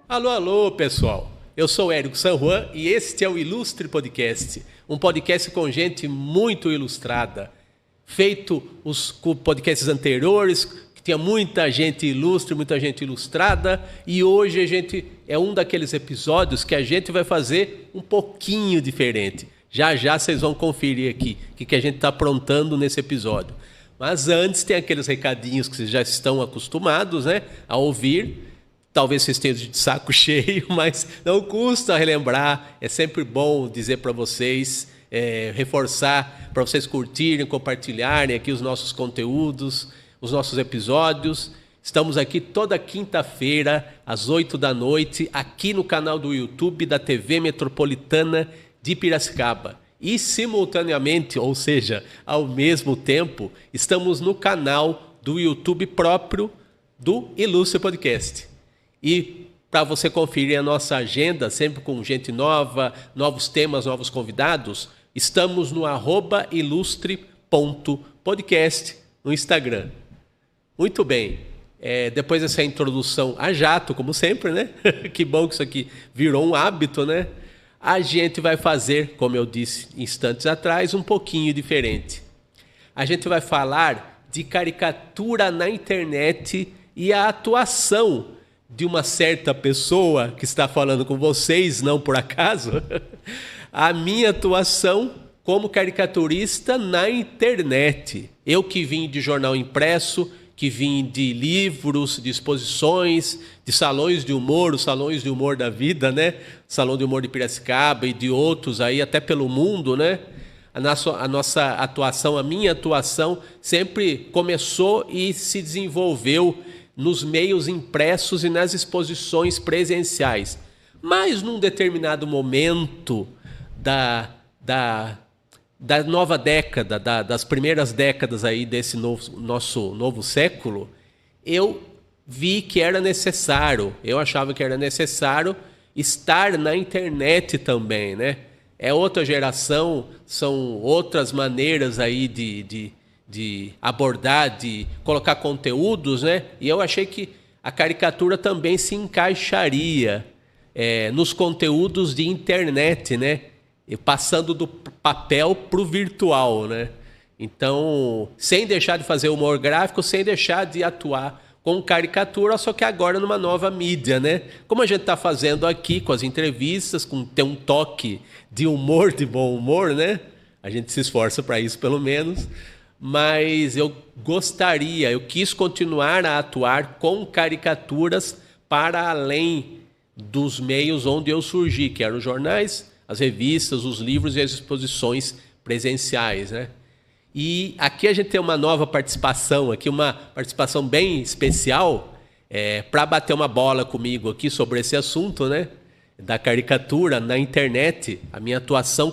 Alô, alô, pessoal. Eu sou Érico San Juan e este é o Ilustre Podcast, um podcast com gente muito ilustrada. Feito os podcasts anteriores, que tinha muita gente ilustre, muita gente ilustrada, e hoje a gente é um daqueles episódios que a gente vai fazer um pouquinho diferente. Já já vocês vão conferir aqui o que a gente está aprontando nesse episódio. Mas antes tem aqueles recadinhos que vocês já estão acostumados, né, a ouvir. Talvez vocês tenham de saco cheio, mas não custa relembrar. É sempre bom dizer para vocês, reforçar, para vocês curtirem, compartilharem aqui os nossos conteúdos, os nossos episódios. Estamos aqui toda quinta-feira, às 8 da noite, aqui no canal do YouTube da TV Metropolitana de Piracicaba. E simultaneamente, ou seja, ao mesmo tempo, estamos no canal do YouTube próprio do Ilustre Podcast. E para você conferir a nossa agenda, sempre com gente nova, novos temas, novos convidados, estamos no @ilustre.podcast no Instagram. Muito bem, depois dessa introdução a jato, como sempre, né? Que bom que isso aqui virou um hábito, né? A gente vai fazer, como eu disse instantes atrás, um pouquinho diferente. A gente vai falar de caricatura na internet e a atuação de uma certa pessoa que está falando com vocês, não por acaso, a minha atuação como caricaturista na internet. Eu que vim de jornal impresso, que vim de livros, de exposições, de salões de humor, os salões de humor da vida, né? Salão de Humor de Piracicaba e de outros aí, até pelo mundo, né? A nossa atuação, a minha atuação, sempre começou e se desenvolveu nos meios impressos e nas exposições presenciais. Mas num determinado momento da nova década, das primeiras décadas aí desse nosso novo século, eu vi que era necessário, eu achava que era necessário estar na internet também, né? É outra geração, são outras maneiras aí de abordar, de colocar conteúdos, né? E eu achei que a caricatura também se encaixaria nos conteúdos de internet, né? E passando do papel para o virtual, né? Então, sem deixar de fazer humor gráfico, sem deixar de atuar com caricatura, só que agora numa nova mídia, né? Como a gente está fazendo aqui com as entrevistas, com ter um toque de humor, de bom humor, né? A gente se esforça para isso, pelo menos. Mas eu quis continuar a atuar com caricaturas para além dos meios onde eu surgi, que eram os jornais, as revistas, os livros e as exposições presenciais, né? E aqui a gente tem uma nova participação, aqui uma participação bem especial, para bater uma bola comigo aqui sobre esse assunto, né? Da caricatura na internet, a minha atuação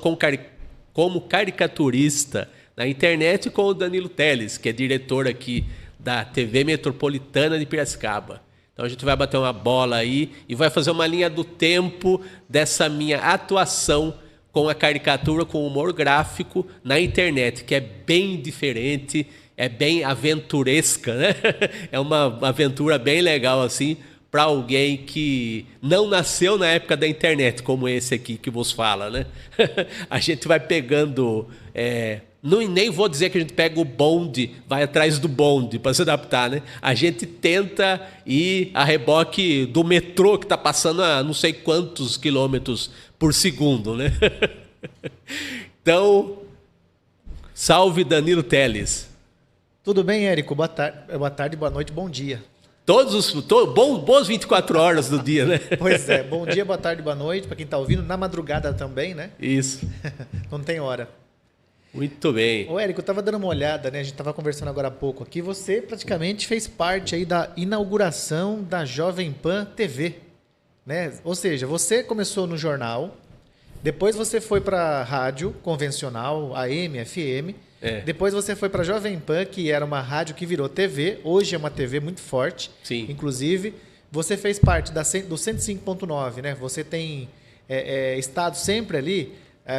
como caricaturista na internet, com o Danilo Teles, que é diretor aqui da TV Metropolitana de Piracicaba. Então a gente vai bater uma bola aí e vai fazer uma linha do tempo dessa minha atuação com a caricatura, com o humor gráfico na internet, que é bem diferente, é bem aventuresca, né? É uma aventura bem legal assim para alguém que não nasceu na época da internet, como esse aqui que vos fala, né? A gente vai pegando... nem vou dizer que a gente pega o bonde, vai atrás do bonde para se adaptar, né? A gente tenta ir a reboque do metrô que está passando a não sei quantos quilômetros por segundo, né? Então, salve Danilo Teles. Tudo bem, Érico? Boa tarde, boa noite, bom dia. Boas 24 horas do dia, né? Pois é, bom dia, boa tarde, boa noite, para quem está ouvindo, na madrugada também, né? Isso. Não tem hora. Muito bem. Ô, Érico, eu estava dando uma olhada, né? A gente estava conversando agora há pouco aqui. Você praticamente fez parte aí da inauguração da Jovem Pan TV, né? Ou seja, você começou no jornal, depois você foi para rádio convencional, AM, FM. Depois você foi para a Jovem Pan, que era uma rádio que virou TV. Hoje é uma TV muito forte. Sim. Inclusive, você fez parte do 105.9, né? Você tem estado sempre ali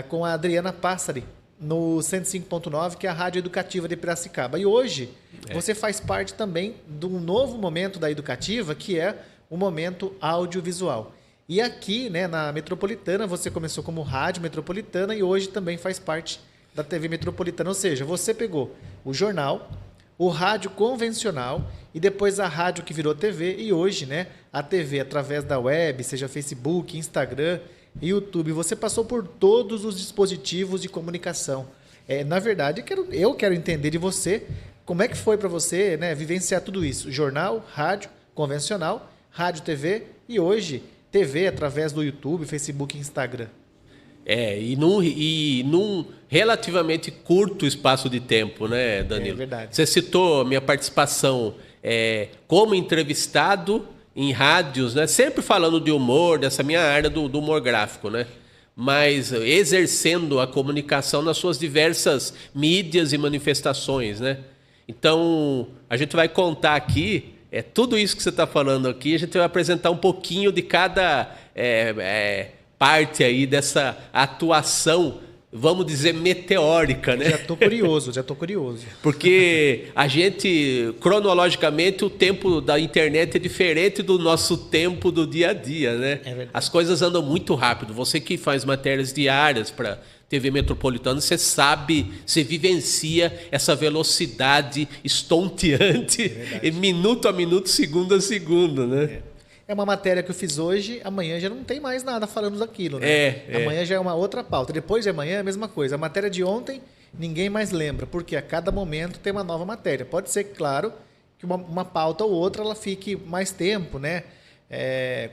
com a Adriana Passari, no 105.9, que é a Rádio Educativa de Piracicaba. E hoje você faz parte também de um novo momento da Educativa, que é o momento audiovisual. E aqui, né, na Metropolitana, você começou como Rádio Metropolitana e hoje também faz parte da TV Metropolitana. Ou seja, você pegou o jornal, o rádio convencional e depois a rádio que virou TV e hoje, né, a TV através da web, seja Facebook, Instagram, YouTube. Você passou por todos os dispositivos de comunicação. Na verdade, eu quero entender de você como é que foi para você, né, vivenciar tudo isso. Jornal, rádio convencional, rádio, TV e hoje TV através do YouTube, Facebook e Instagram. E num relativamente curto espaço de tempo, né, Danilo? É verdade. Você citou minha participação como entrevistado em rádios, né? Sempre falando de humor, dessa minha área do humor gráfico, né? Mas exercendo a comunicação nas suas diversas mídias e manifestações, né? Então, a gente vai contar aqui, tudo isso que você está falando aqui, a gente vai apresentar um pouquinho de cada parte aí dessa atuação, vamos dizer, meteórica, né? Já estou curioso. Porque a gente, cronologicamente, o tempo da internet é diferente do nosso tempo do dia a dia, né? É verdade. As coisas andam muito rápido. Você que faz matérias diárias para TV Metropolitana, você sabe, você vivencia essa velocidade estonteante, minuto a minuto, segundo a segundo, né? É uma matéria que eu fiz hoje, amanhã já não tem mais nada falando daquilo, né? Amanhã já é uma outra pauta. Depois de amanhã é a mesma coisa. A matéria de ontem ninguém mais lembra, porque a cada momento tem uma nova matéria. Pode ser, claro, que uma pauta ou outra ela fique mais tempo, né?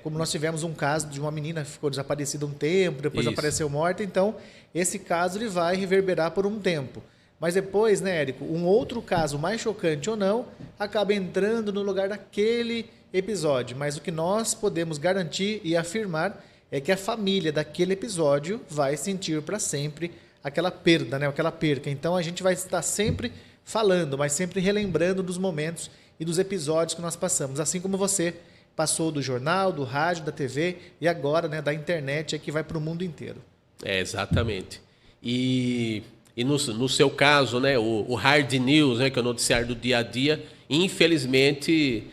Como nós tivemos um caso de uma menina que ficou desaparecida um tempo, depois apareceu morta. Então, esse caso ele vai reverberar por um tempo. Mas depois, né, Érico, um outro caso, mais chocante ou não, acaba entrando no lugar daquele episódio. Mas o que nós podemos garantir e afirmar é que a família daquele episódio vai sentir para sempre aquela perda, né, aquela perca. Então a gente vai estar sempre falando, mas sempre relembrando dos momentos e dos episódios que nós passamos. Assim como você passou do jornal, do rádio, da TV e agora, né, da internet, que vai para o mundo inteiro. Exatamente. E no seu caso, né, o hard news, né, que é o noticiário do dia a dia, infelizmente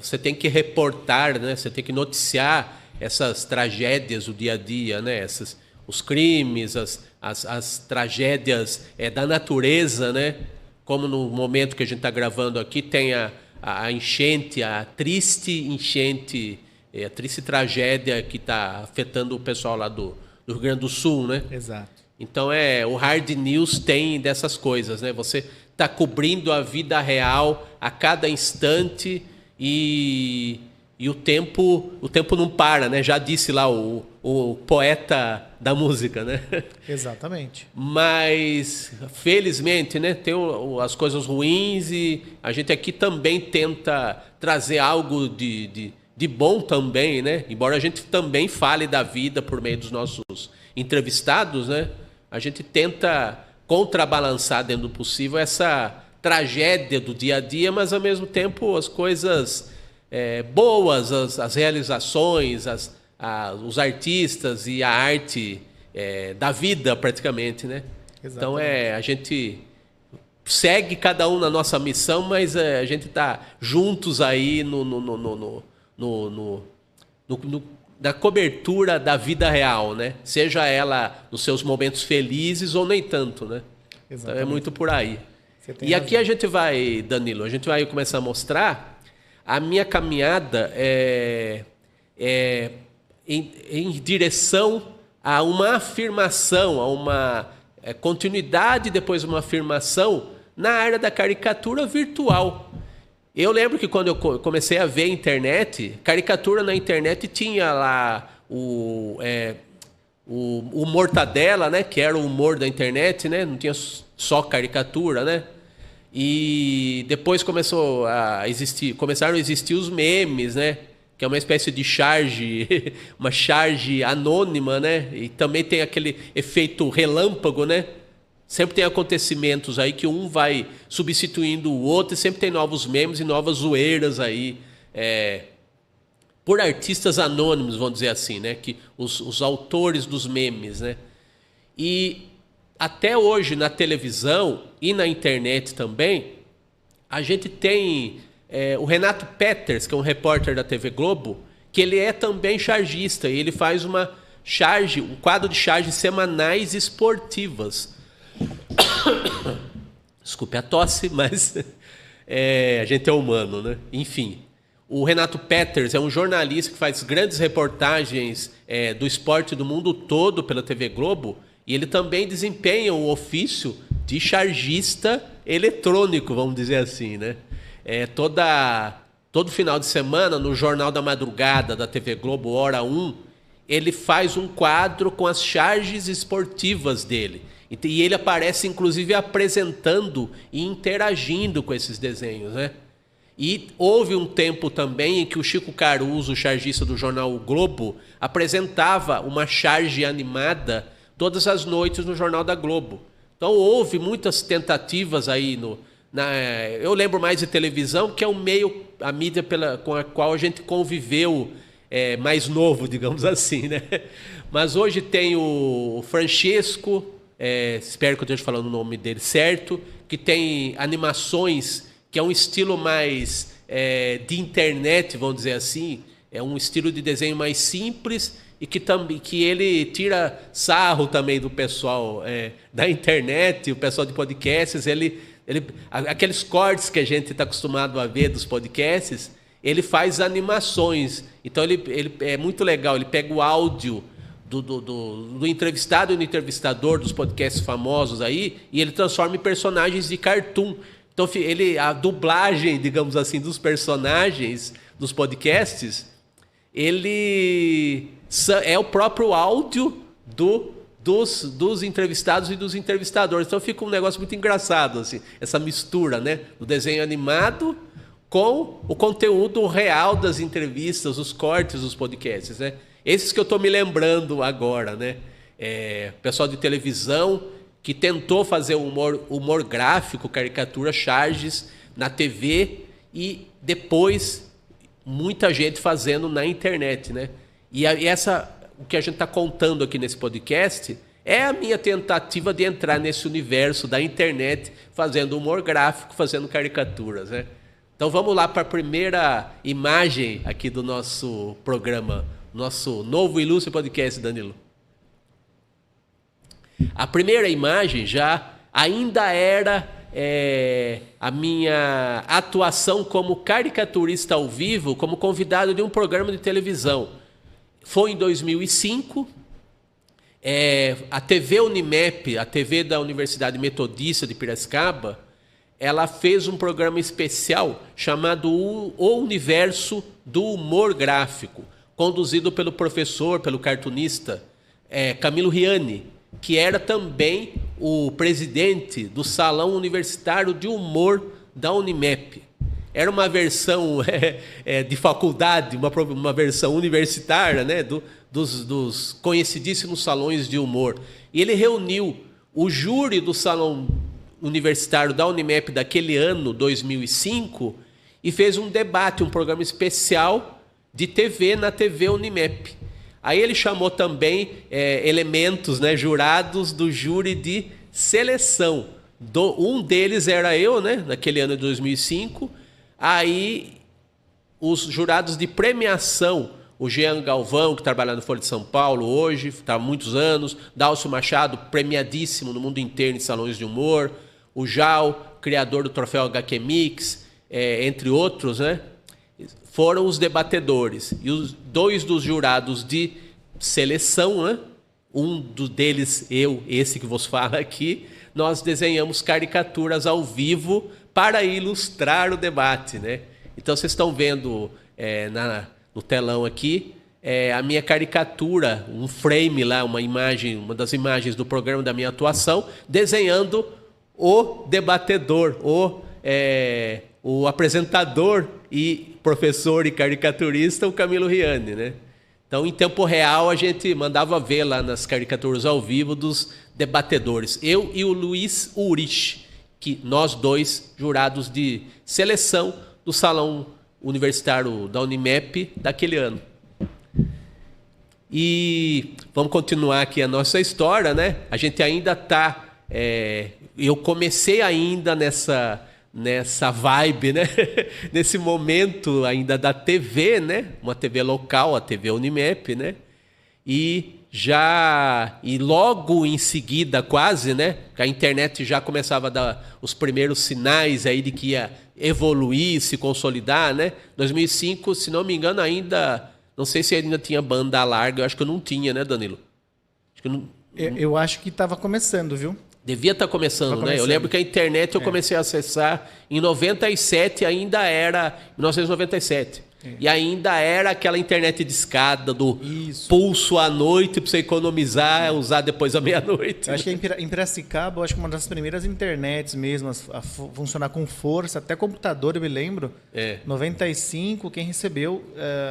você tem que reportar, né, você tem que noticiar essas tragédias do dia a dia, né, os crimes, as tragédias da natureza, né, como no momento que a gente está gravando aqui, tem a enchente, a triste enchente, a triste tragédia que está afetando o pessoal lá do Rio Grande do Sul, né? Exato. Então, o hard news tem dessas coisas, né? Você está cobrindo a vida real a cada instante e o tempo não para, né? Já disse lá o poeta da música, né? Exatamente. Mas, felizmente, né? Tem as coisas ruins e a gente aqui também tenta trazer algo de bom também, né? Embora a gente também fale da vida por meio dos nossos entrevistados, né? A gente tenta contrabalançar dentro do possível essa tragédia do dia a dia, mas ao mesmo tempo as coisas boas, as realizações, os artistas e a arte da vida praticamente, né? Exatamente. Então a gente segue cada um na nossa missão, mas a gente está juntos aí da cobertura da vida real, né? Seja ela nos seus momentos felizes ou nem tanto, né? Então é muito por aí. E aqui a gente vai, Danilo, a gente vai começar a mostrar a minha caminhada em direção a uma afirmação, a uma continuidade, depois uma afirmação na área da caricatura virtual. Eu lembro que quando eu comecei a ver a internet, caricatura na internet tinha lá o Mortadela, né? Que era o humor da internet, né? Não tinha só caricatura, né? E depois começaram a existir os memes, né? Que é uma espécie de charge, uma charge anônima, né? E também tem aquele efeito relâmpago, né? Sempre tem acontecimentos aí que um vai substituindo o outro e sempre tem novos memes e novas zoeiras aí, por artistas anônimos, vamos dizer assim, né? Que os autores dos memes, né? E até hoje na televisão e na internet também, a gente tem o Renato Peters, que é um repórter da TV Globo, que ele é também chargista, e ele faz um quadro de charges semanais esportivas. Desculpe a tosse, mas a gente é humano, né? Enfim, o Renato Peters é um jornalista que faz grandes reportagens do esporte do mundo todo pela TV Globo, e ele também desempenha o ofício de chargista eletrônico, vamos dizer assim, né? Todo final de semana, no Jornal da Madrugada da TV Globo, hora 1, ele faz um quadro com as charges esportivas dele. E ele aparece, inclusive, apresentando e interagindo com esses desenhos, né? E houve um tempo também em que o Chico Caruso, chargista do jornal o Globo, apresentava uma charge animada todas as noites no Jornal da Globo. Então houve muitas tentativas aí eu lembro mais de televisão, que é a mídia com a qual a gente conviveu mais novo, digamos assim, né? Mas hoje tem o Francesco, espero que eu esteja falando o nome dele certo, que tem animações, que é um estilo mais de internet, vamos dizer assim, é um estilo de desenho mais simples e que ele tira sarro também do pessoal da internet, o pessoal de podcasts, aqueles cortes que a gente está acostumado a ver dos podcasts, ele faz animações. Então ele é muito legal, ele pega o áudio do entrevistado e do entrevistador dos podcasts famosos aí, e ele transforma em personagens de cartoon. Então a dublagem, digamos assim, dos personagens dos podcasts, ele é o próprio áudio dos entrevistados e dos entrevistadores. Então fica um negócio muito engraçado, assim, essa mistura, né, do desenho animado com o conteúdo real das entrevistas, os cortes dos podcasts, né? Esses que eu estou me lembrando agora, né? Pessoal de televisão que tentou fazer humor gráfico, caricatura, charges na TV, e depois muita gente fazendo na internet, né? E o que a gente está contando aqui nesse podcast é a minha tentativa de entrar nesse universo da internet, fazendo humor gráfico, fazendo caricaturas, né? Então vamos lá para a primeira imagem aqui do nosso programa, nosso novo ilustre podcast, Danilo. A primeira imagem ainda era a minha atuação como caricaturista ao vivo, como convidado de um programa de televisão. Foi em 2005, a TV Unimep, a TV da Universidade Metodista de Piracicaba, ela fez um programa especial chamado O Universo do Humor Gráfico, conduzido pelo cartunista Camilo Riani, que era também o presidente do Salão Universitário de Humor da Unimep. Era uma versão de faculdade, uma versão universitária, né, dos conhecidíssimos salões de humor. E ele reuniu o júri do Salão Universitário da Unimep daquele ano, 2005, e fez um debate, um programa especial de TV na TV Unimep. Aí ele chamou também elementos, né, jurados do júri de seleção. Um deles era eu, né, naquele ano de 2005. Aí os jurados de premiação, o Jean Galvão, que trabalha no Folha de São Paulo hoje, está há muitos anos, Dálcio Machado, premiadíssimo no mundo inteiro em salões de humor, o Jal, criador do troféu HQ Mix, entre outros, né, foram os debatedores. E os dois dos jurados de seleção, né, deles, esse que vos falo aqui, nós desenhamos caricaturas ao vivo para ilustrar o debate, né? Então vocês estão vendo no telão aqui a minha caricatura, um frame lá, uma das imagens do programa da minha atuação, desenhando o debatedor, o apresentador e professor e caricaturista, o Camilo Riani, né? Então, em tempo real, a gente mandava ver lá nas caricaturas ao vivo dos debatedores. Eu e o Luiz Urich, que nós dois, jurados de seleção do Salão Universitário da Unimep daquele ano. E vamos continuar aqui a nossa história, né? A gente ainda está eu comecei ainda nessa vibe, né? Nesse momento ainda da TV, né? Uma TV local, a TV Unimap, né? E logo em seguida, quase, né? A internet já começava a dar os primeiros sinais aí de que ia evoluir, se consolidar, né? 2005, se não me engano, não sei se ainda tinha banda larga, eu acho que eu não tinha, né, Danilo? Eu acho que estava começando, viu? Devia estar começando, né? Eu lembro que a internet eu comecei a acessar em 97, ainda era 1997. E ainda era aquela internet de escada do pulso à noite para você economizar, usar depois da meia-noite. Eu acho que em Piracicaba, eu acho que uma das primeiras internets mesmo a funcionar com força, até computador, eu me lembro. 95, quem recebeu,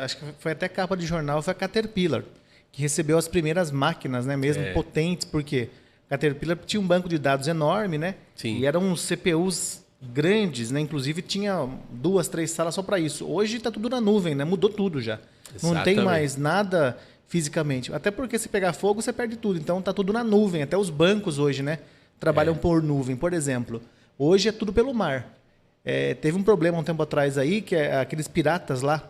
acho que foi até capa de jornal, foi a Caterpillar, que recebeu as primeiras máquinas, né, mesmo potentes, porque a Caterpillar tinha um banco de dados enorme, né? Sim. E eram CPUs grandes, né? Inclusive tinha 2, 3 salas só para isso. Hoje está tudo na nuvem, né? Mudou tudo já. Exatamente. Não tem mais nada fisicamente. Até porque se pegar fogo, você perde tudo. Então está tudo na nuvem. Até os bancos hoje, né? Trabalham por nuvem. Por exemplo, hoje é tudo pelo mar. Teve um problema um tempo atrás aí, que aqueles piratas lá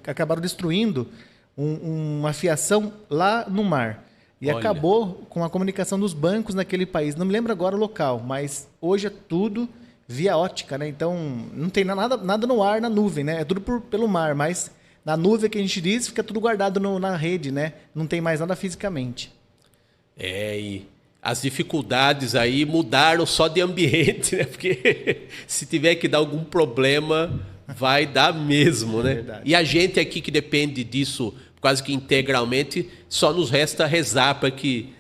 acabaram destruindo uma fiação lá no mar. E acabou com a comunicação dos bancos naquele país. Não me lembro agora o local, mas hoje é tudo via ótica, né? Então, não tem nada no ar, na nuvem, né? É tudo pelo mar, mas na nuvem que a gente diz, fica tudo guardado na rede, né? Não tem mais nada fisicamente. E as dificuldades aí mudaram só de ambiente, né? Porque se tiver que dar algum problema, vai dar mesmo, né? Verdade. E a gente aqui que depende disso quase que integralmente, só nos resta rezar para que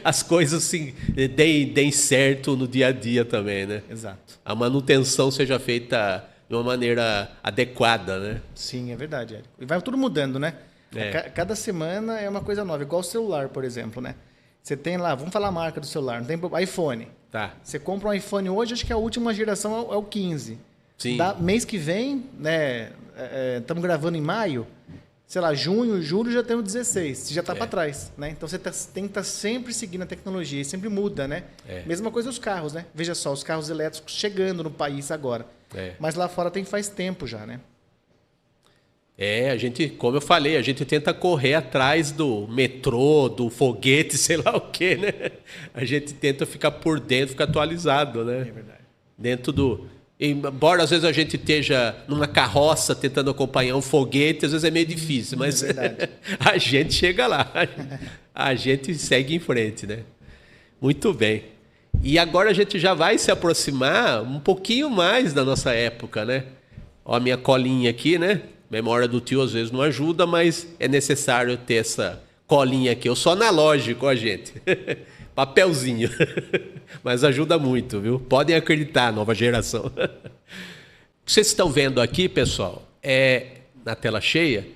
as coisas assim, deem certo no dia a dia também, né? Exato. A manutenção seja feita de uma maneira adequada, né? Sim, é verdade, Érico. E vai tudo mudando, né? Cada semana é uma coisa nova, igual o celular, por exemplo, né? Você tem lá, vamos falar a marca do celular, não tem iPhone. Tá. Você compra um iPhone hoje, acho que a última geração é o 15. Sim. Mês que vem, né? Estamos gravando em maio. Sei lá, junho, julho já tem o 16, você já está para trás, né? Então você tem que estar sempre seguindo a tecnologia, e sempre muda, né? Mesma coisa os carros, né? Veja só, os carros elétricos chegando no país agora. Mas lá fora faz tempo já, né? A gente, como eu falei, a gente tenta correr atrás do metrô, do foguete, sei lá o quê, né? A gente tenta ficar por dentro, ficar atualizado, né? É verdade. Dentro embora às vezes a gente esteja numa carroça tentando acompanhar um foguete, às vezes é meio difícil, mas a gente chega lá, a gente segue em frente, né? Muito bem. E agora a gente já vai se aproximar um pouquinho mais da nossa época, né? Ó, a minha colinha aqui, né? Memória do tio às vezes não ajuda, mas é necessário ter essa colinha aqui. Eu sou analógico, ó, gente. Papelzinho. Mas ajuda muito, viu? Podem acreditar, nova geração. O que vocês estão vendo aqui, pessoal, na tela cheia,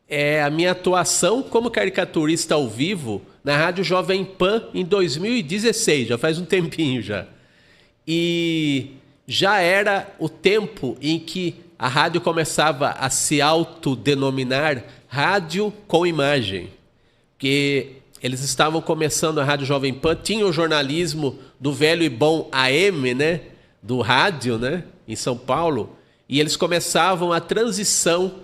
é a minha atuação como caricaturista ao vivo na Rádio Jovem Pan em 2016, já faz um tempinho já. E já era o tempo em que a rádio começava a se autodenominar rádio com imagem, porque eles estavam começando a Rádio Jovem Pan, tinha o jornalismo do velho e bom AM, né? Do rádio, né? Em São Paulo, e eles começavam a transição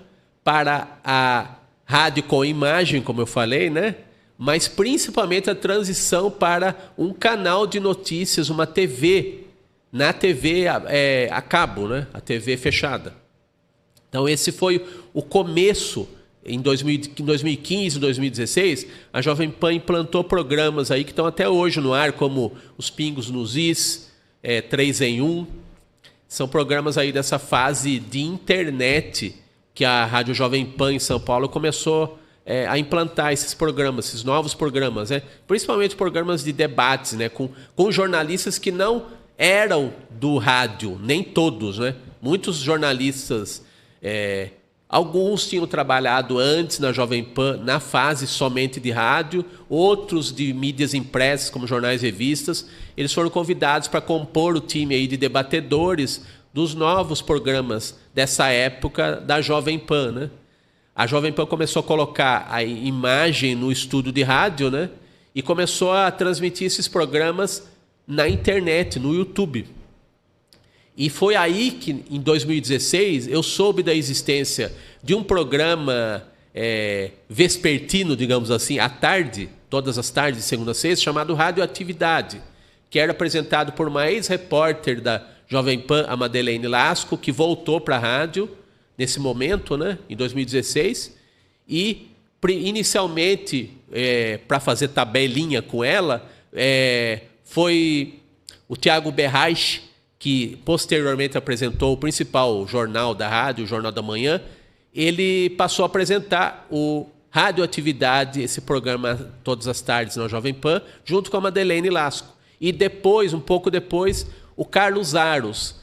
para a rádio com imagem, como eu falei, né? Mas principalmente a transição para um canal de notícias, uma TV, na TV a cabo, né? A TV fechada. Então esse foi o começo. Em 2015, 2016, a Jovem Pan implantou programas aí que estão até hoje no ar, como os Pingos nos Is, 3 em 1. São programas aí dessa fase de internet que a Rádio Jovem Pan em São Paulo começou a implantar esses programas, esses novos programas, né? Principalmente programas de debates, né? Com jornalistas que não eram do rádio, nem todos, né? Muitos jornalistas... Alguns tinham trabalhado antes na Jovem Pan, na fase somente de rádio, outros de mídias impressas, como jornais e revistas. Eles foram convidados para compor o time aí de debatedores dos novos programas dessa época da Jovem Pan, né? A Jovem Pan começou a colocar a imagem no estúdio de rádio, né? e começou a transmitir esses programas na internet, no YouTube. E foi aí que, em 2016, eu soube da existência de um programa vespertino, digamos assim, à tarde, todas as tardes, de segunda a sexta, chamado Radioatividade, que era apresentado por uma ex-repórter da Jovem Pan, a Madeleine Lasco, que voltou para a rádio nesse momento, né, em 2016, e inicialmente, para fazer tabelinha com ela, foi o Tiago Berraich, que posteriormente apresentou o principal jornal da rádio, o Jornal da Manhã. Ele passou a apresentar o Radioatividade, esse programa todas as tardes na Jovem Pan, junto com a Madeleine Lasco. E depois, um pouco depois, o Carlos Aros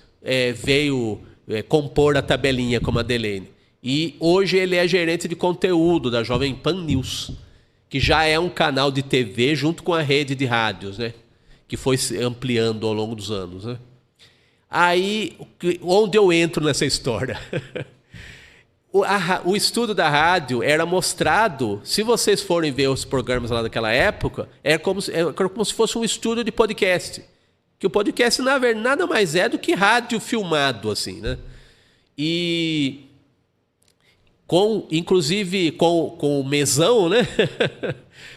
veio compor a tabelinha com a Madeleine. E hoje ele é gerente de conteúdo da Jovem Pan News, que já é um canal de TV junto com a rede de rádios, né, que foi se ampliando ao longo dos anos, né. Aí, onde eu entro nessa história? O estudo da rádio era mostrado, se vocês forem ver os programas lá daquela época, era como se fosse um estudo de podcast. Que o podcast, na verdade, nada mais é do que rádio filmado, assim, né? E, inclusive, com o mesão, né?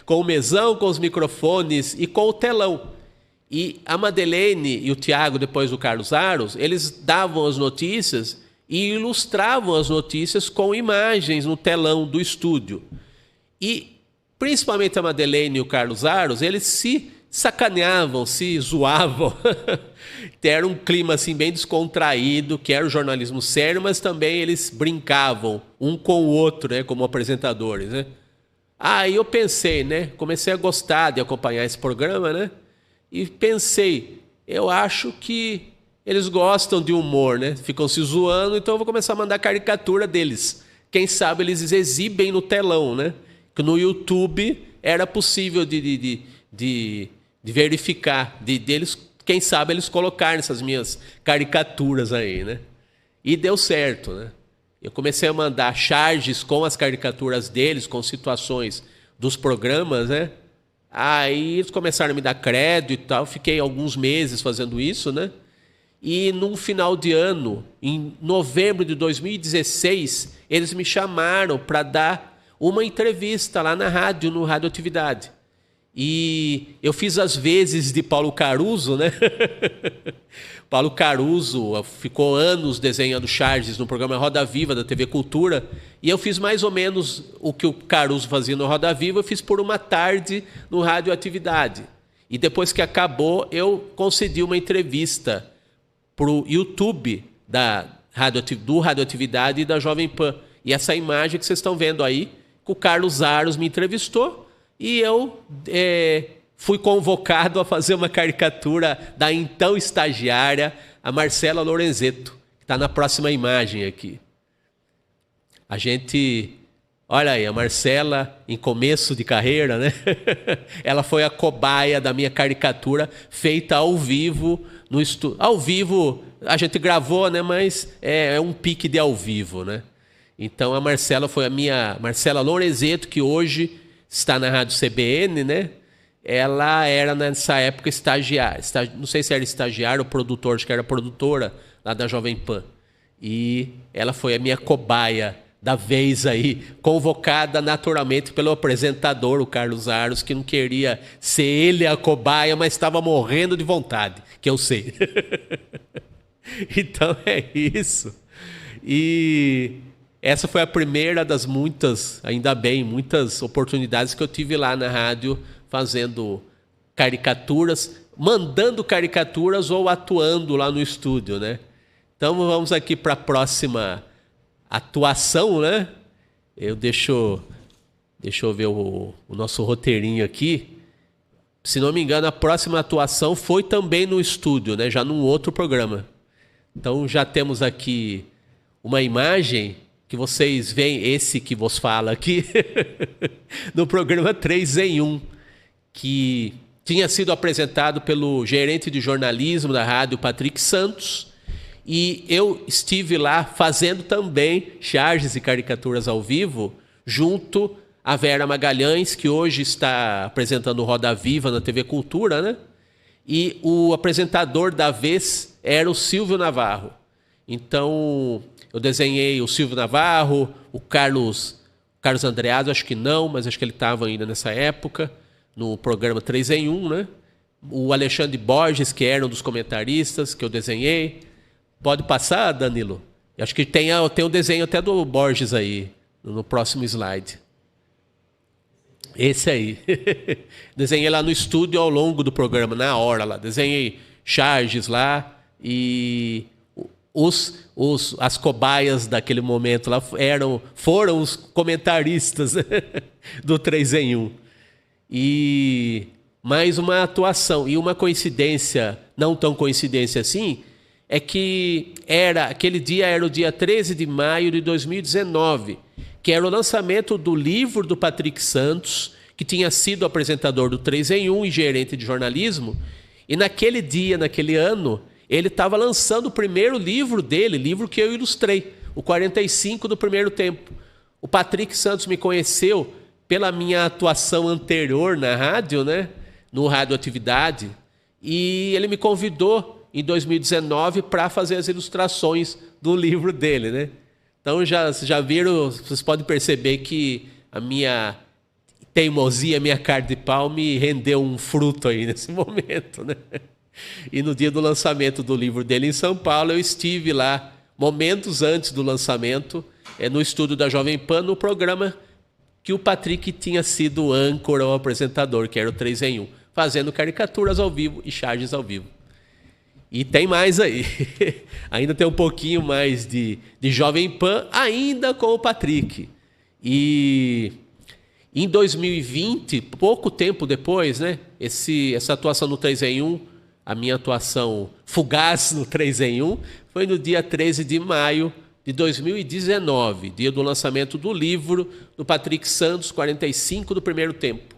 Com o mesão, com os microfones e com o telão. E a Madeleine e o Tiago, depois o Carlos Aros, eles davam as notícias e ilustravam as notícias com imagens no telão do estúdio. E, principalmente a Madeleine e o Carlos Aros, eles se sacaneavam, se zoavam. Era um clima assim, bem descontraído, que era o jornalismo sério, mas também eles brincavam um com o outro, né, como apresentadores, né? Aí eu pensei, né, comecei a gostar de acompanhar esse programa, né? E pensei, eu acho que eles gostam de humor, né? Ficam se zoando, então eu vou começar a mandar caricatura deles. Quem sabe eles exibem no telão, né? Que no YouTube era possível de verificar, deles, quem sabe eles colocarem essas minhas caricaturas aí, né? E deu certo, né? Eu comecei a mandar charges com as caricaturas deles, com situações dos programas, né? Aí eles começaram a me dar crédito e tal, fiquei alguns meses fazendo isso, né? E num final de ano, em novembro de 2016, eles me chamaram para dar uma entrevista lá na rádio, no Radioatividade. E eu fiz as vezes de Paulo Caruso, né? Paulo Caruso ficou anos desenhando charges no programa Roda Viva da TV Cultura, e eu fiz mais ou menos o que o Caruso fazia no Roda Viva, eu fiz por uma tarde no Radioatividade. E depois que acabou, eu concedi uma entrevista para o YouTube do Radioatividade e da Jovem Pan. E essa imagem que vocês estão vendo aí, que o Carlos Aros me entrevistou, e eu fui convocado a fazer uma caricatura da então estagiária, a Marcela Lorenzetto, que está na próxima imagem aqui. A gente... Olha aí, a Marcela, em começo de carreira, né? Ela foi a cobaia da minha caricatura feita ao vivo no estúdio. Ao vivo, a gente gravou, né? Mas é um pique de ao vivo, né? Então, a Marcela foi a minha... Marcela Lorenzetto, que hoje está na Rádio CBN, né? Ela era, nessa época, estagiária. Não sei se era estagiária ou produtor, acho que era produtora lá da Jovem Pan. E ela foi a minha cobaia da vez aí, convocada naturalmente pelo apresentador, o Carlos Aros, que não queria ser ele a cobaia, mas estava morrendo de vontade, que eu sei. Então é isso. E essa foi a primeira das muitas, ainda bem, muitas oportunidades que eu tive lá na rádio, fazendo caricaturas, mandando caricaturas ou atuando lá no estúdio, né? Então vamos aqui para a próxima atuação, né? Deixa eu ver o nosso roteirinho aqui. Se não me engano, a próxima atuação foi também no estúdio, né? Já num outro programa. Então já temos aqui uma imagem que vocês veem, esse que vos fala aqui, no programa 3 em 1, que tinha sido apresentado pelo gerente de jornalismo da rádio, Patrick Santos, e eu estive lá fazendo também charges e caricaturas ao vivo, junto a Vera Magalhães, que hoje está apresentando Roda Viva na TV Cultura, né? E o apresentador da vez era o Silvio Navarro. Então, eu desenhei o Silvio Navarro, o Carlos Andreado, acho que não, mas acho que ele estava ainda nessa época, no programa 3 em 1, né? O Alexandre Borges, que era um dos comentaristas, que eu desenhei. Pode passar, Danilo? Eu acho que tem o desenho até do Borges aí, no próximo slide. Esse aí. Desenhei lá no estúdio ao longo do programa, na hora lá. Desenhei charges lá e as cobaias daquele momento lá foram os comentaristas do 3 em 1. E mais uma atuação. E uma coincidência, não tão coincidência assim, é que aquele dia era o dia 13 de maio de 2019, que era o lançamento do livro do Patrick Santos, que tinha sido apresentador do 3 em 1 e gerente de jornalismo. E naquele dia, naquele ano, ele estava lançando o primeiro livro dele, livro que eu ilustrei, o 45 do Primeiro Tempo. O Patrick Santos me conheceu pela minha atuação anterior na rádio, né? No Radioatividade, e ele me convidou em 2019 para fazer as ilustrações do livro dele, né? Então já viram, vocês podem perceber que a minha teimosia, a minha cara de pau me rendeu um fruto aí nesse momento, né? E no dia do lançamento do livro dele em São Paulo, eu estive lá, momentos antes do lançamento, no estúdio da Jovem Pan, no programa que o Patrick tinha sido âncora ou apresentador, que era o 3 em 1, fazendo caricaturas ao vivo e charges ao vivo. E tem mais aí. Ainda tem um pouquinho mais de Jovem Pan, ainda com o Patrick. E em 2020, pouco tempo depois, né, essa atuação no 3 em 1, a minha atuação fugaz no 3 em 1, foi no dia 13 de maio de 2019, dia do lançamento do livro do Patrick Santos, 45 do Primeiro Tempo.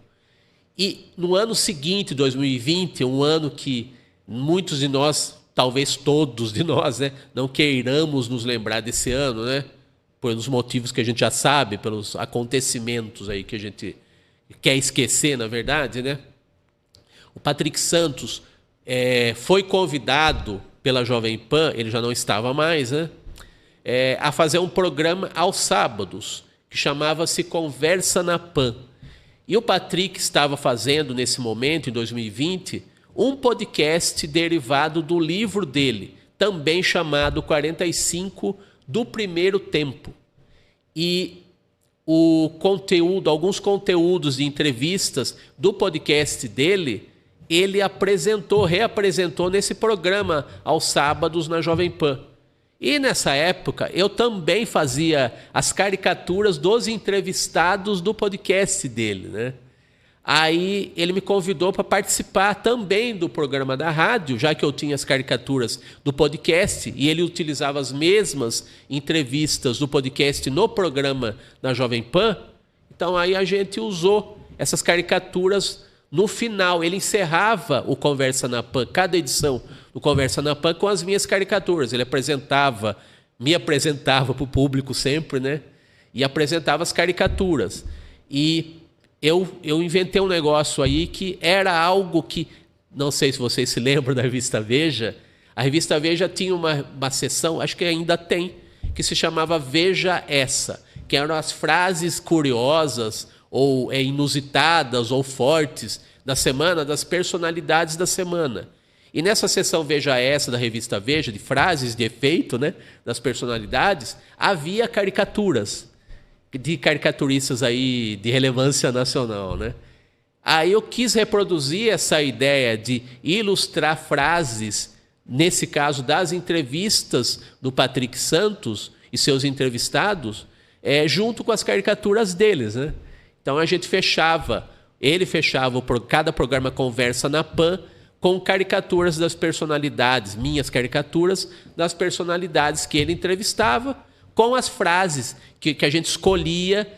E no ano seguinte, 2020, um ano que muitos de nós, talvez todos de nós, né, não queiramos nos lembrar desse ano, né, pelos motivos que a gente já sabe, pelos acontecimentos aí que a gente quer esquecer, na verdade, né? O Patrick Santos foi convidado pela Jovem Pan, ele já não estava mais, né, a fazer um programa aos sábados, que chamava-se Conversa na Pan. E o Patrick estava fazendo, nesse momento, em 2020, um podcast derivado do livro dele, também chamado 45 do Primeiro Tempo. E alguns conteúdos de entrevistas do podcast dele, ele reapresentou nesse programa aos sábados na Jovem Pan. E nessa época eu também fazia as caricaturas dos entrevistados do podcast dele, né? Aí ele me convidou para participar também do programa da rádio, já que eu tinha as caricaturas do podcast e ele utilizava as mesmas entrevistas do podcast no programa da Jovem Pan. Então aí a gente usou essas caricaturas no final. Ele encerrava o Conversa na Pan, cada edição do Conversa na Pan, com as minhas caricaturas. Ele me apresentava para o público sempre, né? E apresentava as caricaturas. E eu inventei um negócio aí que era algo que, não sei se vocês se lembram da revista Veja, a revista Veja tinha uma seção, acho que ainda tem, que se chamava Veja Essa, que eram as frases curiosas ou inusitadas ou fortes da semana, das personalidades da semana. E nessa seção Veja Essa da revista Veja, de frases de efeito, né, das personalidades, havia caricaturas de caricaturistas aí de relevância nacional, né? Aí eu quis reproduzir essa ideia de ilustrar frases, nesse caso das entrevistas do Patrick Santos e seus entrevistados, junto com as caricaturas deles, né? Então ele fechava cada programa Conversa na Pan com caricaturas das personalidades, minhas caricaturas das personalidades que ele entrevistava, com as frases que a gente escolhia,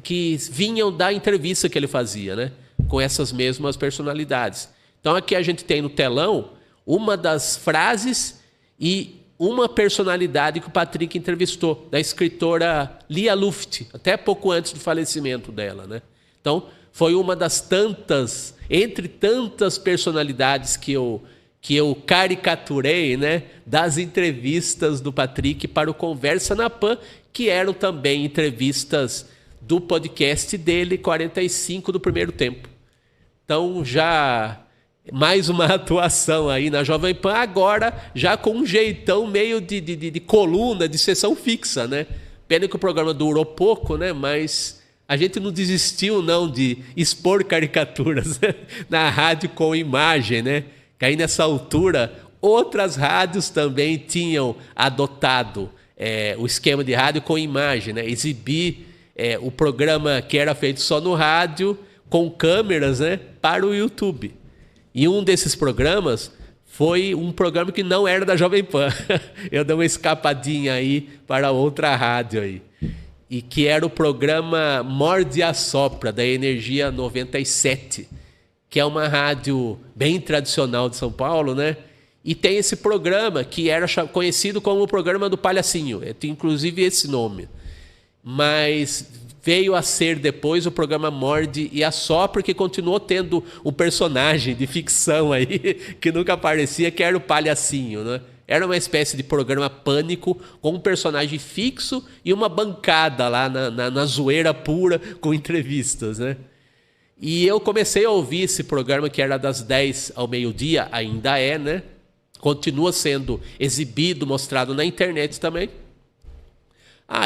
que vinham da entrevista que ele fazia, né? Com essas mesmas personalidades. Então aqui a gente tem no telão uma das frases e uma personalidade que o Patrick entrevistou, da escritora Lia Luft, até pouco antes do falecimento dela, né? Então, foi uma das tantas, entre tantas personalidades que eu caricaturei, né, das entrevistas do Patrick para o Conversa na Pan, que eram também entrevistas do podcast dele, 45 do Primeiro Tempo. Então, já mais uma atuação aí na Jovem Pan, agora já com um jeitão meio de coluna, de sessão fixa, né? Pena que o programa durou pouco, né? Mas a gente não desistiu, não, de expor caricaturas, né? Na rádio com imagem, né? Que aí nessa altura, outras rádios também tinham adotado o esquema de rádio com imagem, né? Exibir o programa que era feito só no rádio, com câmeras, né? Para o YouTube. E um desses programas foi um programa que não era da Jovem Pan. Eu dei uma escapadinha aí para outra rádio aí. E que era o programa Morde e Assopra, da Energia 97, que é uma rádio bem tradicional de São Paulo, né? E tem esse programa que era conhecido como o programa do Palhacinho. Tem inclusive esse nome. Mas veio a ser depois o programa Morde e Assopra, que continuou tendo um personagem de ficção aí, que nunca aparecia, que era o Palhacinho, né? Era uma espécie de programa pânico, com um personagem fixo e uma bancada lá na zoeira pura, com entrevistas, né? E eu comecei a ouvir esse programa, que era das 10 ao meio-dia, ainda é, né? Continua sendo exibido, mostrado na internet também.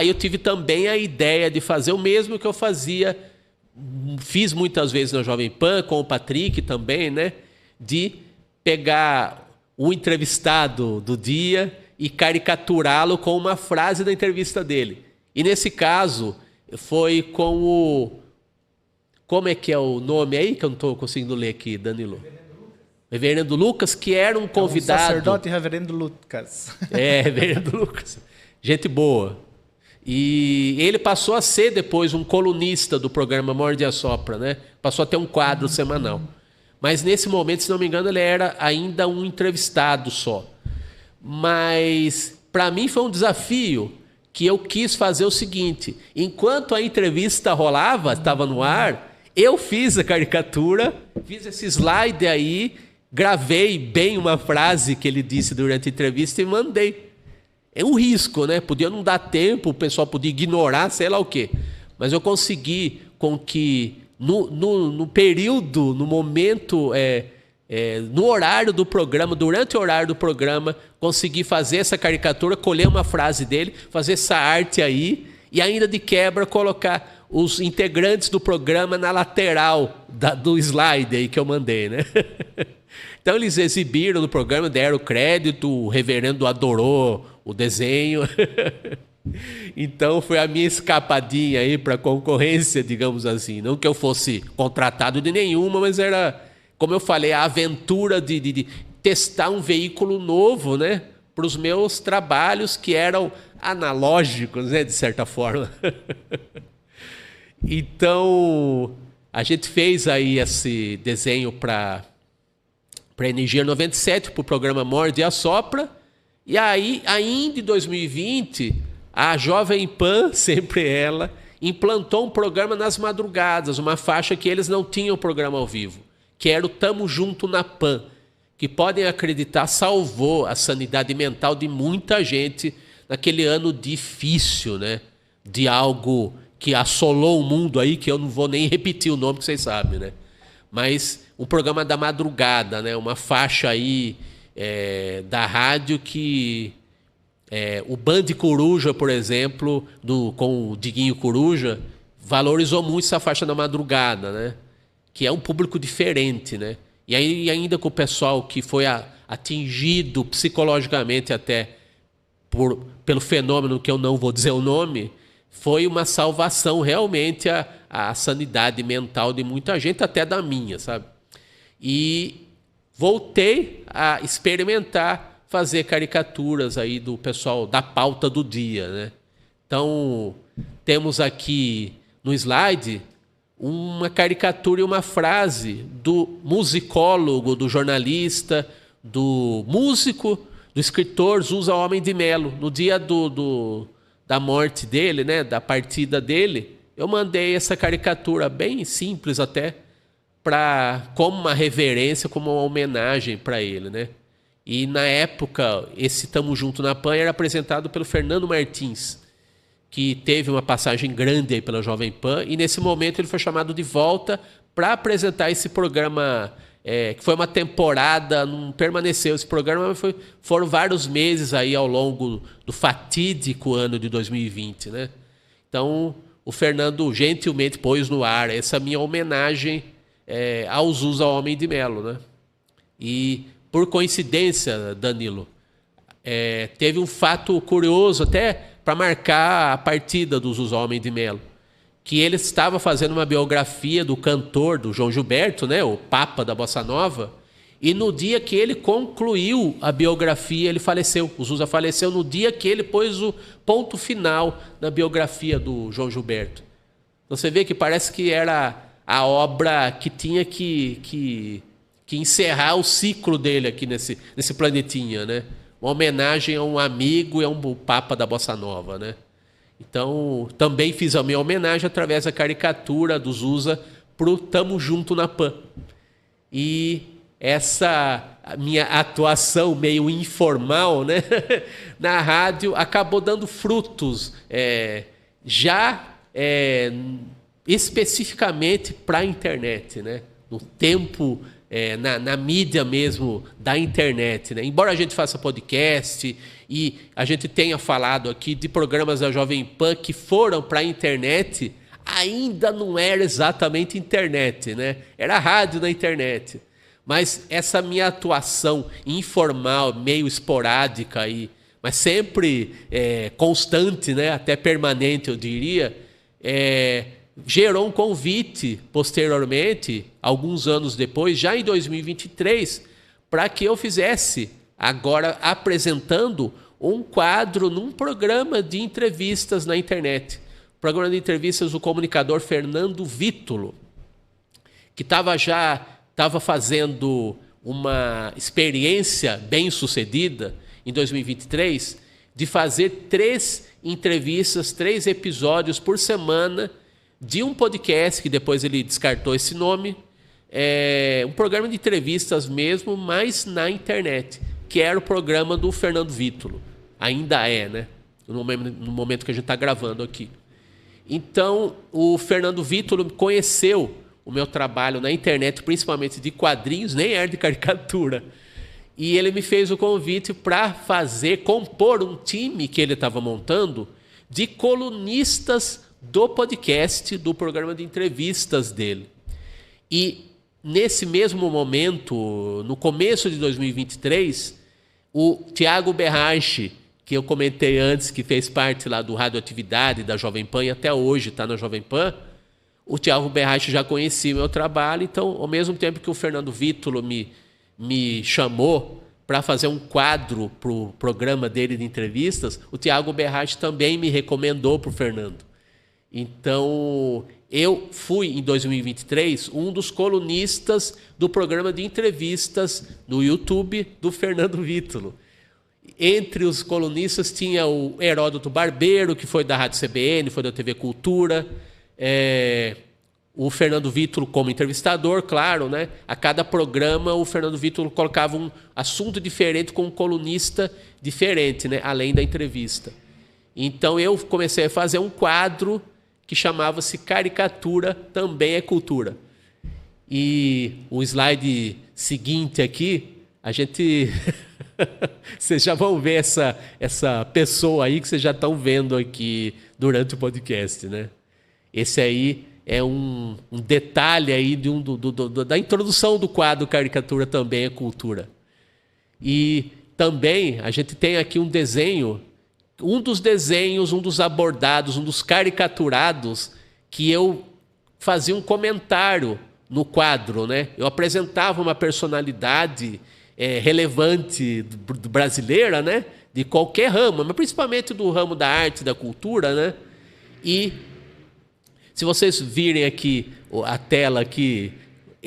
Eu tive também a ideia de fazer o mesmo que eu fiz muitas vezes na Jovem Pan, com o Patrick também, né? De pegar o entrevistado do dia e caricaturá-lo com uma frase da entrevista dele. E nesse caso, foi com o... Como é que é o nome aí, que eu não estou conseguindo ler aqui, Danilo? Reverendo Lucas, que era um convidado... sacerdote Reverendo Lucas. Reverendo Lucas. Gente boa. E ele passou a ser depois um colunista do programa Morde e Assopra, né? Passou a ter um quadro semanal. Mas nesse momento, se não me engano, ele era ainda um entrevistado só. Mas para mim foi um desafio, que eu quis fazer o seguinte: enquanto a entrevista rolava, estava no ar, eu fiz a caricatura, fiz esse slide aí, gravei bem uma frase que ele disse durante a entrevista e mandei. É um risco, né? Podia não dar tempo, o pessoal podia ignorar, sei lá o quê. Mas eu consegui com que, no período, no momento, no horário do programa, durante o horário do programa, consegui fazer essa caricatura, colher uma frase dele, fazer essa arte aí, e ainda de quebra colocar os integrantes do programa na lateral do slide aí que eu mandei, né? Então eles exibiram no programa, deram crédito, o reverendo adorou o desenho. Então foi a minha escapadinha aí para a concorrência, digamos assim. Não que eu fosse contratado de nenhuma, mas era, como eu falei, a aventura de testar um veículo novo, né, para os meus trabalhos que eram analógicos, né, de certa forma. Então a gente fez aí esse desenho para Energia 97, para o programa Morde e Assopra. E aí, ainda em 2020, a Jovem Pan, sempre ela, implantou um programa nas madrugadas, uma faixa que eles não tinham programa ao vivo, que era o Tamo Junto na Pan, que podem acreditar salvou a sanidade mental de muita gente naquele ano difícil, né? De algo que assolou o mundo aí, que eu não vou nem repetir o nome, que vocês sabem, né? Mas um programa da madrugada, né? Uma faixa aí da rádio que o Band Coruja, por exemplo, com o Diguinho Coruja, valorizou muito essa faixa da madrugada, né? Que é um público diferente, né? E aí, ainda com o pessoal que foi atingido psicologicamente até pelo fenômeno que eu não vou dizer o nome, foi uma salvação realmente a sanidade mental de muita gente, até da minha, sabe? E voltei a experimentar fazer caricaturas aí do pessoal da pauta do dia, né? Então, temos aqui no slide uma caricatura e uma frase do musicólogo, do jornalista, do músico, do escritor Zusa Homem de Melo. No dia da morte dele, né, da partida dele, eu mandei essa caricatura, bem simples até, como uma reverência, como uma homenagem para ele, né? E na época, esse Tamo Junto na Pan era apresentado pelo Fernando Martins, que teve uma passagem grande aí pela Jovem Pan, e nesse momento ele foi chamado de volta para apresentar esse programa, que foi uma temporada, não permaneceu esse programa, mas foram vários meses aí ao longo do fatídico ano de 2020, né? Então, o Fernando gentilmente pôs no ar essa minha homenagem ao Zusa Homem de Melo, né? E, por coincidência, Danilo, teve um fato curioso até para marcar a partida do Zusa Homem de Melo, que ele estava fazendo uma biografia do cantor, do João Gilberto, né, o Papa da Bossa Nova, e no dia que ele concluiu a biografia, ele faleceu. O Zusa faleceu no dia que ele pôs o ponto final na biografia do João Gilberto. Você vê que parece que era a obra que tinha que encerrar o ciclo dele aqui nesse planetinha, né? Uma homenagem a um amigo e a um Papa da Bossa Nova, né? Então, também fiz a minha homenagem através da caricatura do Zusa pro Tamo Junto na Pan. E essa minha atuação meio informal, né, na rádio acabou dando frutos, especificamente para a internet, né? No tempo, na mídia mesmo da internet, né? Embora a gente faça podcast e a gente tenha falado aqui de programas da Jovem Pan que foram para a internet, ainda não era exatamente internet, né? Era rádio na internet. Mas essa minha atuação informal, meio esporádica, mas sempre constante, né? Até permanente, eu diria, gerou um convite posteriormente, alguns anos depois, já em 2023, para que eu fizesse, agora apresentando um quadro num programa de entrevistas na internet. Programa de entrevistas do comunicador Fernando Vítulo, que estava fazendo uma experiência bem-sucedida em 2023 de fazer 3 entrevistas, 3 episódios por semana de um podcast, que depois ele descartou esse nome, um programa de entrevistas mesmo, mas na internet, que era o programa do Fernando Vítulo. Ainda né? No momento que a gente está gravando aqui. Então, o Fernando Vítulo conheceu o meu trabalho na internet, principalmente de quadrinhos, nem era de caricatura. E ele me fez o convite para compor um time que ele estava montando de colunistas do podcast, do programa de entrevistas dele. E nesse mesmo momento, no começo de 2023, o Tiago Berrache, que eu comentei antes, que fez parte lá do Radioatividade da Jovem Pan e até hoje está na Jovem Pan, o Tiago Berrache já conhecia meu trabalho, então, ao mesmo tempo que o Fernando Vítulo me chamou para fazer um quadro para o programa dele de entrevistas, o Tiago Berrache também me recomendou para o Fernando. Então, eu fui, em 2023, um dos colunistas do programa de entrevistas no YouTube do Fernando Vítulo. Entre os colunistas tinha o Heródoto Barbeiro, que foi da Rádio CBN, foi da TV Cultura, o Fernando Vítulo como entrevistador, claro, né? A cada programa o Fernando Vítulo colocava um assunto diferente com um colunista diferente, né? Além da entrevista. Então eu comecei a fazer um quadro que chamava-se Caricatura Também é Cultura. E o slide seguinte aqui, a gente... Vocês já vão ver essa pessoa aí que vocês já estão vendo aqui durante o podcast, né? Esse aí é um detalhe aí da introdução do quadro Caricatura Também é Cultura. E também a gente tem aqui um desenho, um dos abordados, um dos caricaturados, que eu fazia um comentário no quadro, né? Eu apresentava uma personalidade relevante brasileira, né? De qualquer ramo, mas principalmente do ramo da arte, da cultura, né? E se vocês virem aqui a tela aqui,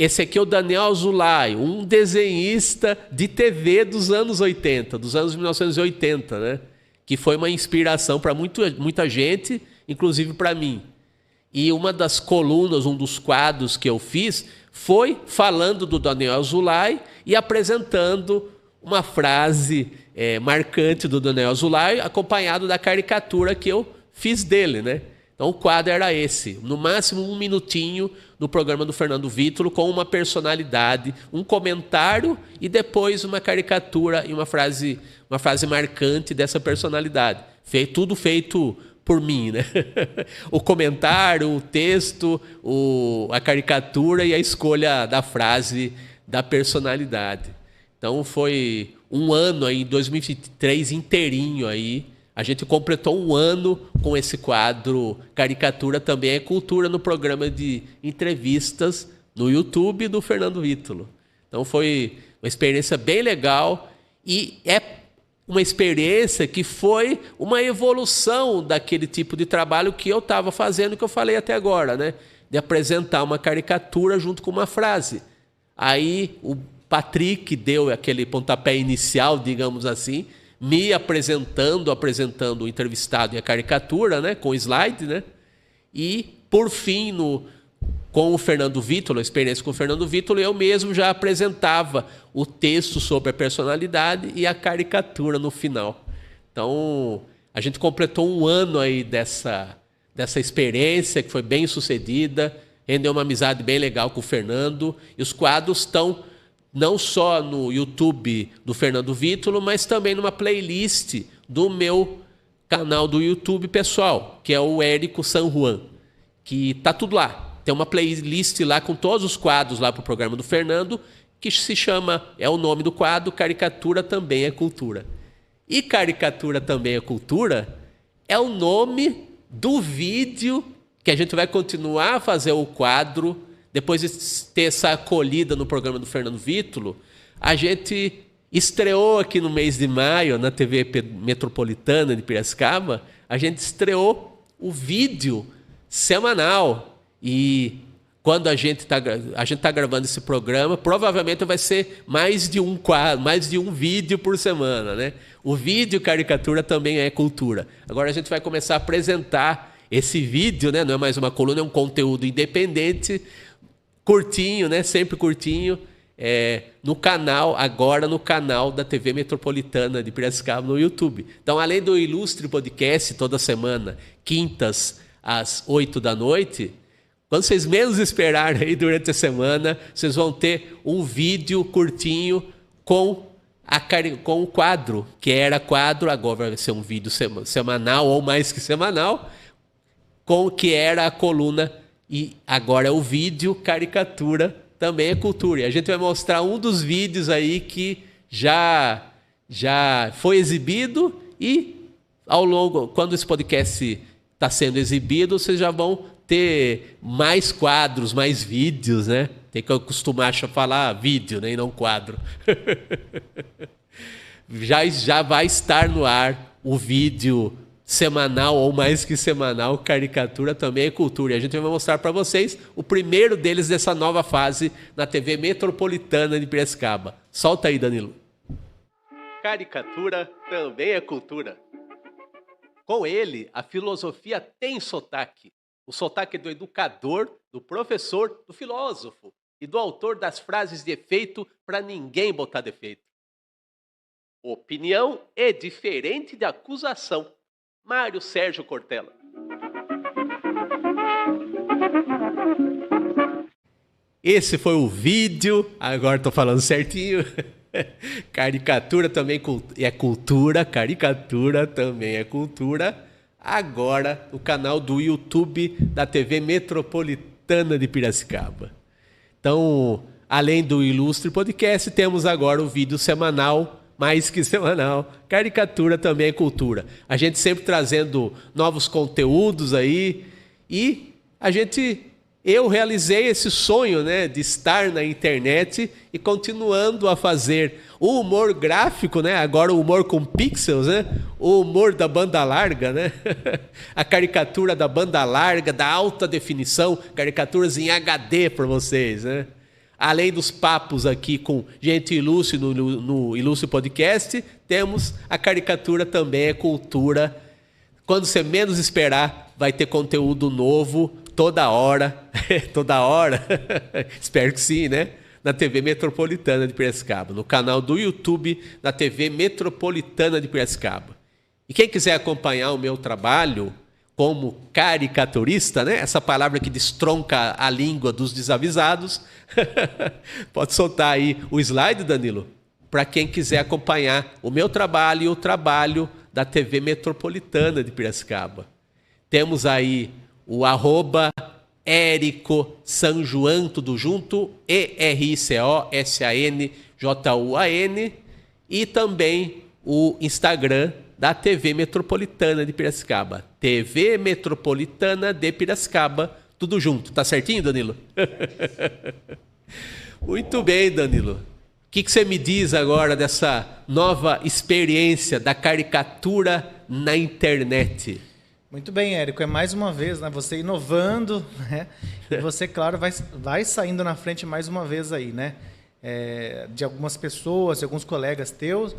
Esse aqui é o Daniel Azulay, um desenhista de TV dos anos 80, dos anos 1980, né? Que foi uma inspiração para muita gente, inclusive para mim. E uma das colunas, um dos quadros que eu fiz, foi falando do Daniel Azulay e apresentando uma frase marcante do Daniel Azulay, acompanhado da caricatura que eu fiz dele, né? Então o quadro era esse, no máximo 1 minutinho no programa do Fernando Vítolo, com uma personalidade, um comentário e depois uma caricatura e uma frase marcante dessa personalidade. Tudo feito por mim, né? O comentário, o texto, a caricatura e a escolha da frase da personalidade. Então foi um ano aí, 2023 inteirinho aí. A gente completou um ano com esse quadro Caricatura Também é Cultura no programa de entrevistas no YouTube do Fernando Vítolo. Então foi uma experiência bem legal e é uma experiência que foi uma evolução daquele tipo de trabalho que eu estava fazendo, que eu falei até agora, né? De apresentar uma caricatura junto com uma frase. Aí o Patrick deu aquele pontapé inicial, digamos assim, me apresentando o entrevistado e a caricatura, né, com slide, né? E, por fim, com o Fernando Vítolo, a experiência com o Fernando Vítolo, eu mesmo já apresentava o texto sobre a personalidade e a caricatura no final. Então, a gente completou um ano aí dessa experiência, que foi bem sucedida, rendeu uma amizade bem legal com o Fernando, e os quadros estão não só no YouTube do Fernando Vítolo, mas também numa playlist do meu canal do YouTube pessoal, que é o Érico San Juan, que tá tudo lá. Tem uma playlist lá com todos os quadros lá para o programa do Fernando, que se chama, é o nome do quadro, Caricatura Também é Cultura. E Caricatura Também é Cultura é o nome do vídeo que a gente vai continuar a fazer o quadro. Depois de ter essa acolhida no programa do Fernando Vítolo, a gente estreou aqui no mês de maio, na TV Metropolitana de Piracicaba, a gente estreou o vídeo semanal. E quando a gente tá gravando esse programa, provavelmente vai ser mais de um vídeo por semana, né? O vídeo Caricatura Também é Cultura. Agora a gente vai começar a apresentar esse vídeo, né? Não é mais uma coluna, é um conteúdo independente, curtinho, né? Sempre curtinho, no canal da TV Metropolitana de Piracicaba no YouTube. Então, além do Ilustre Podcast, toda semana, quintas, às 8 da noite, quando vocês menos esperarem aí durante a semana, vocês vão ter um vídeo curtinho com o quadro, que era quadro, agora vai ser um vídeo semanal ou mais que semanal, que era a coluna. E agora é o vídeo Caricatura Também é Cultura. E a gente vai mostrar um dos vídeos aí que já foi exibido e quando esse podcast está sendo exibido, vocês já vão ter mais quadros, mais vídeos, né? Tem que acostumar a falar vídeo, né? E não quadro. já vai estar no ar o vídeo semanal ou mais que semanal, Caricatura Também é Cultura. E a gente vai mostrar para vocês o primeiro deles dessa nova fase na TV Metropolitana de Piracicaba. Solta aí, Danilo. Caricatura também é cultura. Com ele, a filosofia tem sotaque. O sotaque do educador, do professor, do filósofo e do autor das frases de efeito para ninguém botar defeito. Opinião é diferente de acusação. Mário Sérgio Cortella. Esse foi o vídeo, agora estou falando certinho. Caricatura também é cultura, caricatura também é cultura. Agora, no canal do YouTube da TV Metropolitana de Piracicaba. Então, além do Ilustre Podcast, temos agora o vídeo semanal, mais que semanal, Caricatura Também é Cultura. A gente sempre trazendo novos conteúdos aí e eu realizei esse sonho, né, de estar na internet e continuando a fazer o humor gráfico, né, agora o humor com pixels, né, o humor da banda larga, né, a caricatura da banda larga, da alta definição, caricaturas em HD para vocês, né. Além dos papos aqui com gente ilustre no Ilustre Podcast, temos a caricatura também, é cultura. Quando você menos esperar, vai ter conteúdo novo toda hora. Toda hora. Espero que sim, né? Na TV Metropolitana de Piracicaba, no canal do YouTube da TV Metropolitana de Piracicaba. E quem quiser acompanhar o meu trabalho como caricaturista, né? Essa palavra que destronca a língua dos desavisados, pode soltar aí o slide, Danilo, para quem quiser acompanhar o meu trabalho e o trabalho da TV Metropolitana de Piracicaba. Temos aí o @Érico Sanjuan, tudo junto, ERICOSANJUAN, e também o Instagram da TV Metropolitana de Piracicaba. TV Metropolitana de Piracicaba, tudo junto. Tá certinho, Danilo? Muito bem, Danilo. O que você me diz agora dessa nova experiência da caricatura na internet? Muito bem, Érico. É mais uma vez, né? Você inovando, né? E você, claro, vai saindo na frente mais uma vez aí, né? De algumas pessoas, de alguns colegas teus,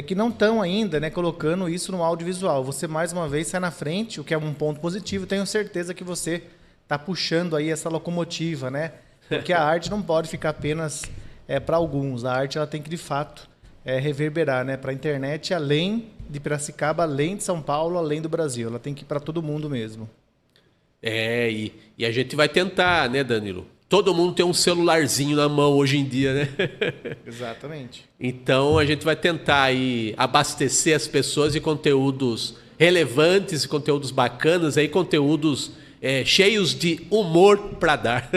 que não estão ainda, né, colocando isso no audiovisual. Você, mais uma vez, sai na frente, o que é um ponto positivo. Tenho certeza que você está puxando aí essa locomotiva, né? Porque a arte não pode ficar apenas para alguns. A arte ela tem que, de fato, reverberar, né, para a internet, além de Piracicaba, além de São Paulo, além do Brasil. Ela tem que ir para todo mundo mesmo. E a gente vai tentar, né, Danilo? Todo mundo tem um celularzinho na mão hoje em dia, né? Exatamente. Então a gente vai tentar aí abastecer as pessoas de conteúdos relevantes, conteúdos bacanas, aí, conteúdos cheios de humor para dar.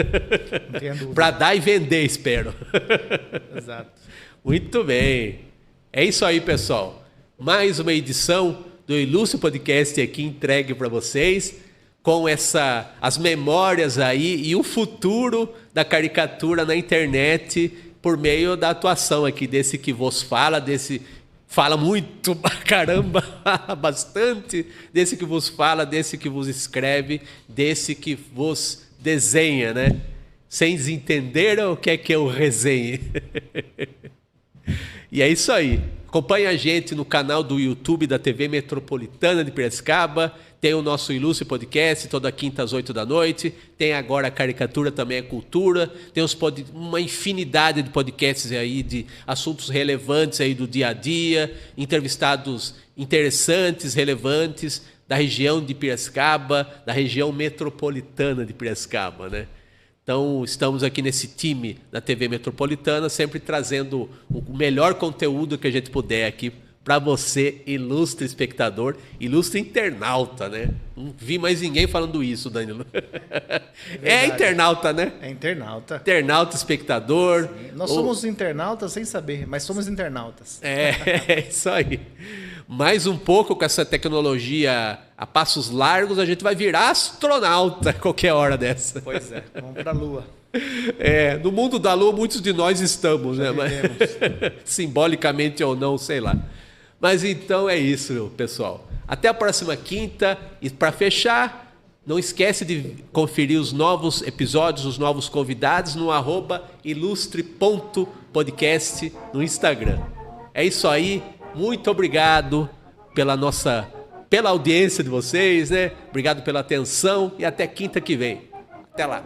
Não tenha dúvida. Para dar e vender, espero. Exato. Muito bem. É isso aí, pessoal. Mais uma edição do Ilustre Podcast aqui entregue para vocês, com as memórias aí e o futuro da caricatura na internet por meio da atuação aqui desse que vos fala, desse fala muito, caramba, bastante, desse que vos fala, desse que vos escreve, desse que vos desenha, né? Vocês entenderam o que é eu resenhe? E é isso aí. Acompanhe a gente no canal do YouTube da TV Metropolitana de Piracicaba. Tem o nosso Ilustre Podcast, toda quinta às 8 da noite. Tem agora a caricatura, também é cultura. Tem uma infinidade de podcasts aí de assuntos relevantes aí do dia a dia, entrevistados interessantes, relevantes da região de Piracicaba, da região metropolitana de Piracicaba, né? Então, estamos aqui nesse time da TV Metropolitana, sempre trazendo o melhor conteúdo que a gente puder aqui para você, ilustre espectador, ilustre internauta, né? Não vi mais ninguém falando isso, Danilo. É internauta, né? É internauta. Internauta, espectador. Sim. Nós somos internautas sem saber, mas somos internautas. É isso aí. Mais um pouco com essa tecnologia a passos largos, a gente vai virar astronauta qualquer hora dessa. Pois é, vamos para a Lua. No mundo da Lua muitos de nós estamos, já né? Mas, vivemos. simbolicamente ou não, sei lá. Mas então é isso, pessoal. Até a próxima quinta. E para fechar, não esquece de conferir os novos episódios, os novos convidados no @ilustre.podcast no Instagram. É isso aí. Muito obrigado pela audiência de vocês, né? Obrigado pela atenção e até quinta que vem. Até lá.